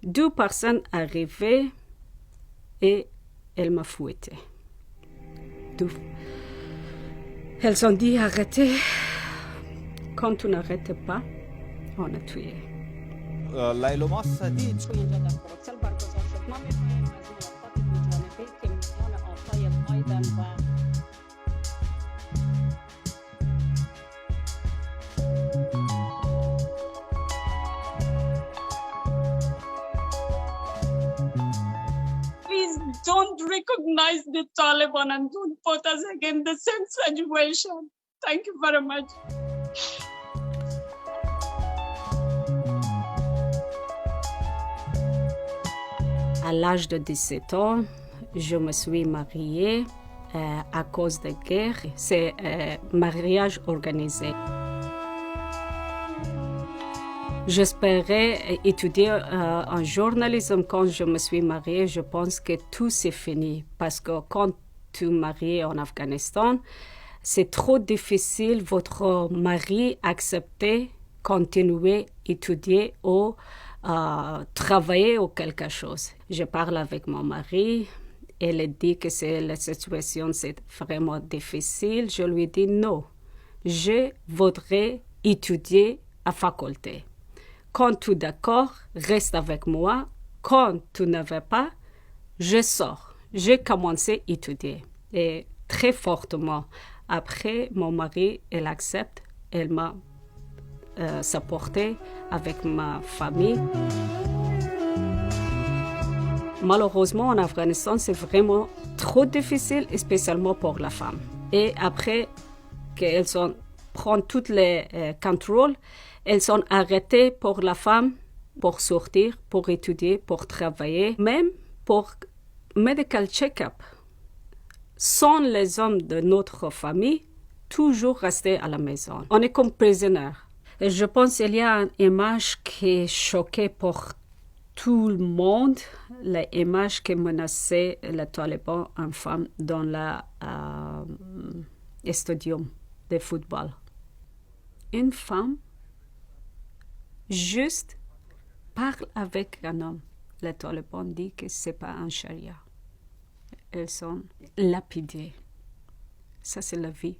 Deux personnes arrivaient et elles m'ont fouetté. Deux. Elles ont dit arrêtez. Quand tu n'arrêtes pas, on a tué. ليلو مصر دي Please don't recognize the Taliban and don't put us again in the same situation. Thank you very much. À l'âge de 17 ans, je me suis mariée à cause de guerre. C'est mariage organisé. J'espérais étudier en journalisme quand je me suis mariée. Je pense que tout c'est fini parce que quand tu maries en Afghanistan, c'est trop difficile votre mari accepter continuer étudier ou travailler ou quelque chose. Je parle avec mon mari. Elle dit que la situation c'est vraiment difficile. Je lui dis non. Je voudrais étudier à faculté. Quand tu es d'accord, reste avec moi. Quand tu ne veux pas, je sors. J'ai commencé à étudier. Et très fortement. Après, mon mari, elle accepte. Elle m'a supporté avec ma famille. Malheureusement, en Afghanistan, c'est vraiment trop difficile, spécialement pour la femme. Et après qu'elles prennent tous les contrôles, elles sont arrêtées pour la femme, pour sortir, pour étudier, pour travailler, même pour medical check-up. Sans les hommes de notre famille, toujours rester à la maison. On est comme prisonniers. Et je pense qu'il y a une image qui est choquée pour tout le monde, l'image qui menaçait les talibans une femme dans le stadium de football. Une femme juste parle avec un homme. Les talibans disent que ce n'est pas un charia. Elles sont lapidées. Ça, c'est la vie.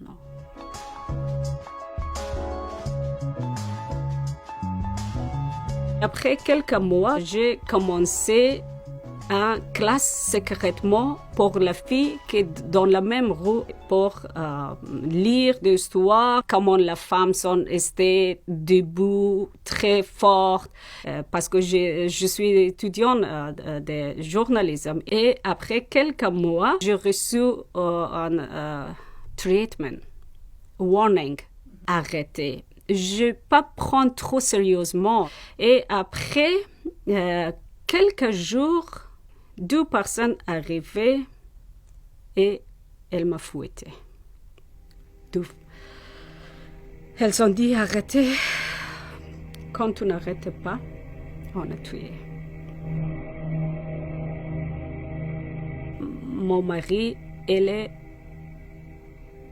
Non. Après quelques mois, j'ai commencé une classe secrètement pour les filles qui sont dans la même rue pour lire des histoires, comment les femmes sont restées debout, très fortes, parce que je suis étudiante de journalisme. Et après quelques mois, j'ai reçu un treatment, warning, arrêtez. Je ne pas prendre trop sérieusement. Et après quelques jours, deux personnes arrivaient et elles m'ont fouetté. Deux. Elles ont dit arrêtez. Quand tu n'arrêtes pas, on a tué. Mon mari, elle est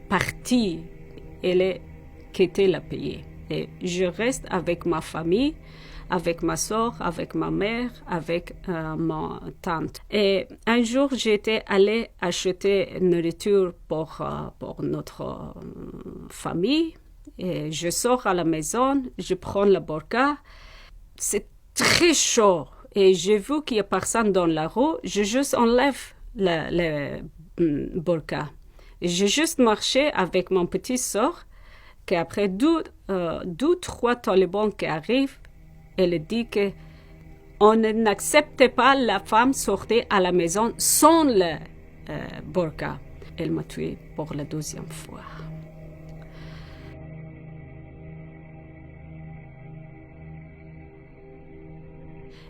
partie. Elle est quitté le pays. Et je reste avec ma famille, avec ma soeur, avec ma mère, avec ma tante. Et un jour, j'étais allée acheter une nourriture pour notre famille. Et je sors à la maison, je prends le burqa. C'est très chaud. Et j'ai vu qu'il n'y a personne dans la rue. Je juste enlève le burqa. J'ai juste marché avec mon petit soeur. Qu'après deux, trois talibans qui arrivent, elle dit que on n'accepte pas la femme sortir à la maison sans le burqa. Elle m'a tué pour la deuxième fois.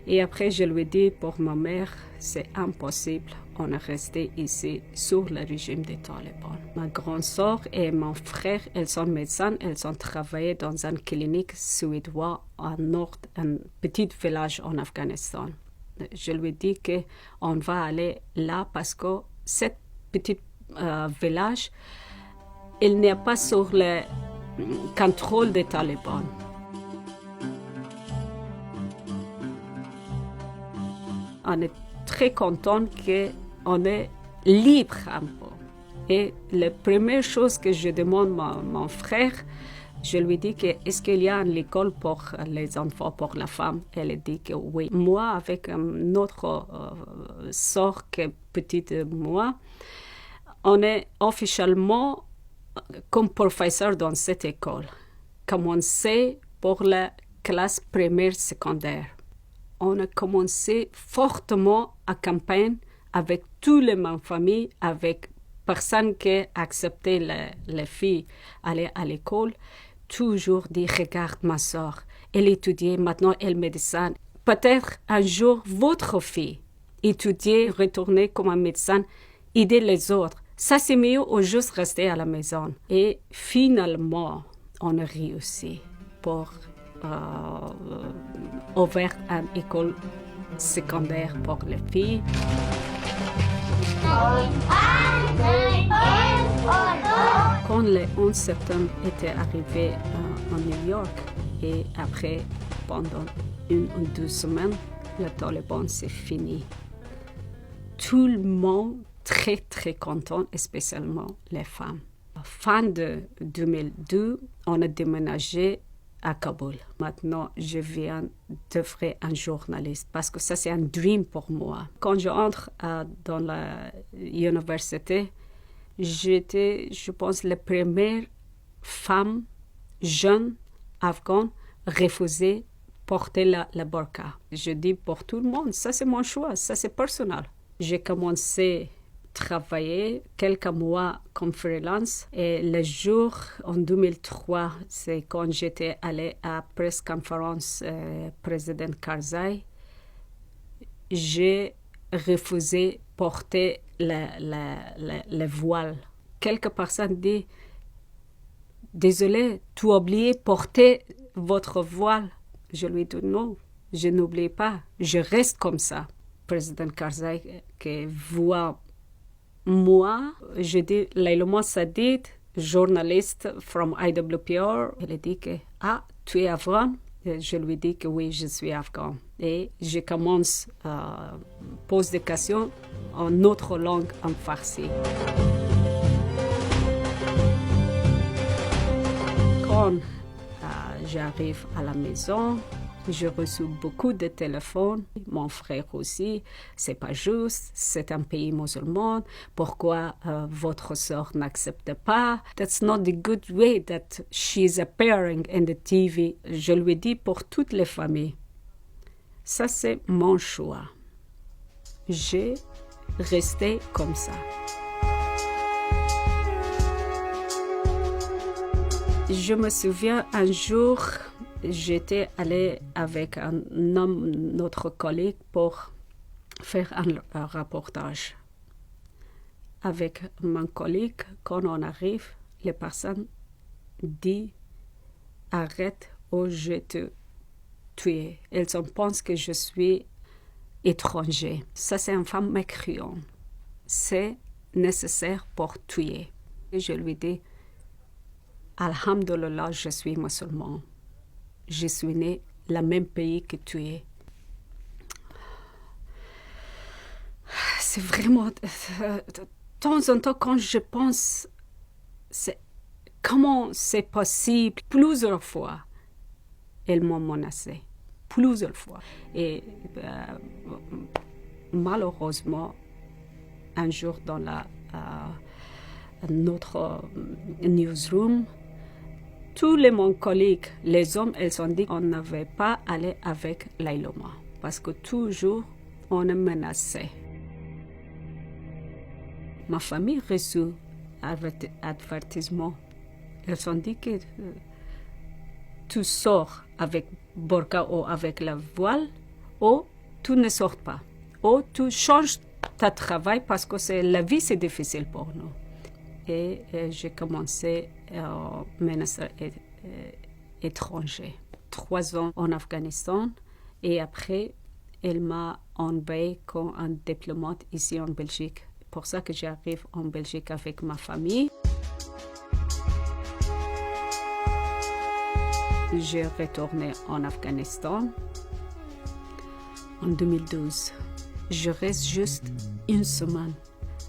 Et après, je lui dis pour ma mère, c'est impossible. On est resté ici sous le régime des talibans. Ma grande sœur et mon frère, elles sont médecins, elles ont travaillé dans une clinique suédoise au nord, un petit village en Afghanistan. Je lui dis qu'on va aller là parce que ce petit village, il n'est pas sur le contrôle des talibans. On est très content qu'on est libre un peu. Et la première chose que je demande à mon frère, je lui dis que est-ce qu'il y a une école pour les enfants, pour la femme? Elle dit que oui. Moi, avec un autre sœur qui est petite de moi, on est officiellement comme professeur dans cette école. Commencé pour la classe primaire secondaire. On a commencé fortement à campagne avec toutes les mêmes familles, avec personne qui acceptait les filles aller à l'école. Toujours dit, regarde ma soeur, elle étudie, maintenant elle est médecin. Peut-être un jour, votre fille étudier, retourner comme un médecin, aider les autres. Ça, c'est mieux ou juste rester à la maison. Et finalement, on a réussi pour ouvrir une école secondaire pour les filles. Quand le 11 septembre était arrivé en New York et après, pendant 1 ou 2 semaines, le Taliban c'est fini. Tout le monde très très content, spécialement les femmes. Fin de 2002, on a déménagé à Kaboul. Maintenant, je viens d'offrir un journaliste parce que ça, c'est un dream pour moi. Quand je entre dans l'université, j'étais, je pense, la première femme jeune afghane refusée porter la burqa. Je dis pour tout le monde, ça c'est mon choix, ça c'est personnel. J'ai commencé travailler quelques mois comme freelance et le jour en 2003, c'est quand j'étais allée à presse conférence président Karzai, j'ai refusé porter le voile. Quelques personnes disent désolé, tu as oublié porter votre voile. Je lui dis non, je n'oublie pas, je reste comme ça. Président Karzai qui voit moi, je dis Layla Mossadegh, journaliste from IWPR. Elle dit que tu es afghan? Je lui dis que oui, je suis afghan. Et je commence à poser des questions en autre langue, en farsi. Quand j'arrive à la maison, j'ai reçu beaucoup de téléphones. Mon frère aussi, c'est pas juste, c'est un pays musulman. Pourquoi votre sœur n'accepte pas? That's not the good way that she's appearing in the TV. Je lui dis pour toutes les familles. Ça, c'est mon choix. J'ai resté comme ça. Je me souviens un jour, j'étais allée avec un homme, notre collègue, pour faire un reportage. Avec mon collègue, quand on arrive, les personnes disent « Arrête ou je te tue ». Elles pensent que je suis étranger. Ça, c'est une femme mécréante. C'est nécessaire pour tuer. Et je lui dis « Alhamdulillah, je suis musulman. Je suis né dans le même pays que tu es. » C'est vraiment... De temps en temps, quand je pense, comment c'est possible, plusieurs fois, elles m'ont menacé. Plusieurs fois. Et malheureusement, un jour dans notre newsroom, tous mon collègues, les hommes, ils ont dit qu'on n'avait pas allé avec Layloma parce que toujours on est menacé. Ma famille reçut un avertissement. Ils ont dit que tu sors avec burqa ou avec la voile ou tu ne sors pas. Ou tu changes ton travail parce que la vie c'est difficile pour nous. Et j'ai commencé à menacer étranger. 3 ans en Afghanistan et après, elle m'a envoyé comme un diplomate ici en Belgique. Pour ça que j'arrive en Belgique avec ma famille. J'ai retourné en Afghanistan en 2012. je reste juste une semaine.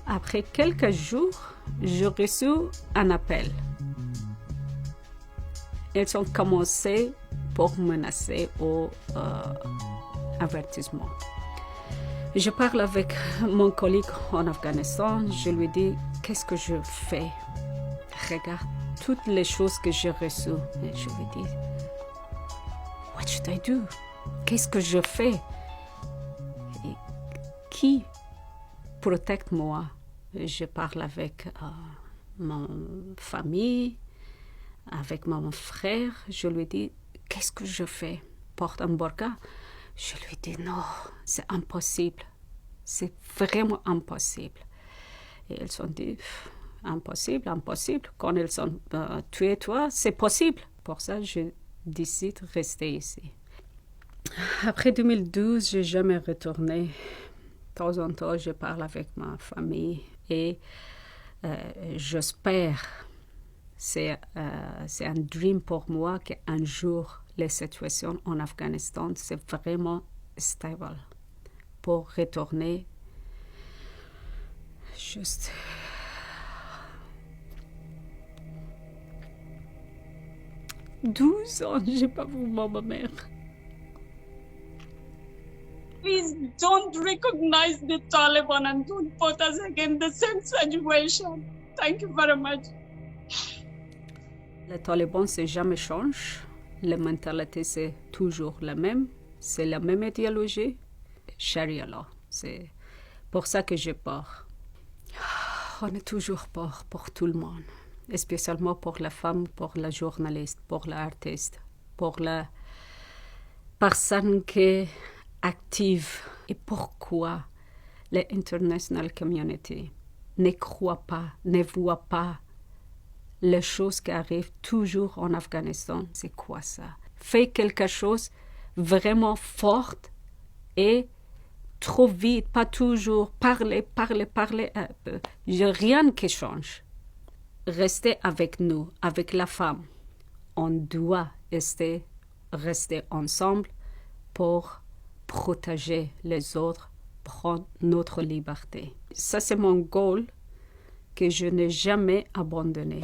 Après quelques jours, j'ai reçu un appel. Ils ont commencé pour menacer au avertissement. Je parle avec mon collègue en Afghanistan. Je lui dis, qu'est-ce que je fais? Regarde toutes les choses que j'ai reçues. Et je lui dis, what should I do? Qu'est-ce que je fais? Et qui protège moi? Je parle avec ma famille, avec mon frère. Je lui dis, qu'est-ce que je fais? Porte un burqa? Je lui dis, non, c'est impossible. C'est vraiment impossible. Et ils ont dit, impossible, impossible. Quand ils ont tué toi, c'est possible. Pour ça, je décide de rester ici. Après 2012, je n'ai jamais retourné. De temps en temps, je parle avec ma famille et j'espère, c'est un dream pour moi qu'un jour, la situation en Afghanistan, c'est vraiment stable pour retourner juste. « 12 ans, j'ai pas vu ma mère. » Please don't recognize the Taliban and don't put us again in the same situation. Thank you very much. Les talibans, c'est jamais changé. La mentalité, c'est toujours la même. C'est la même idéologie. Sharia law. C'est pour ça que j'ai peur. On a toujours peur pour tout le monde. Spécialement pour la femme, pour la journaliste, pour l'artiste, pour la personne qui est active. Et pourquoi l'international community ne croit pas, ne voit pas les choses qui arrivent toujours en Afghanistan? C'est quoi ça? Fais quelque chose vraiment fort et trop vite, pas toujours parler. Il n'y a rien qui change. Restez avec nous, avec la femme. On doit rester ensemble pour protéger les autres, prendre notre liberté. Ça, c'est mon goal que je n'ai jamais abandonné.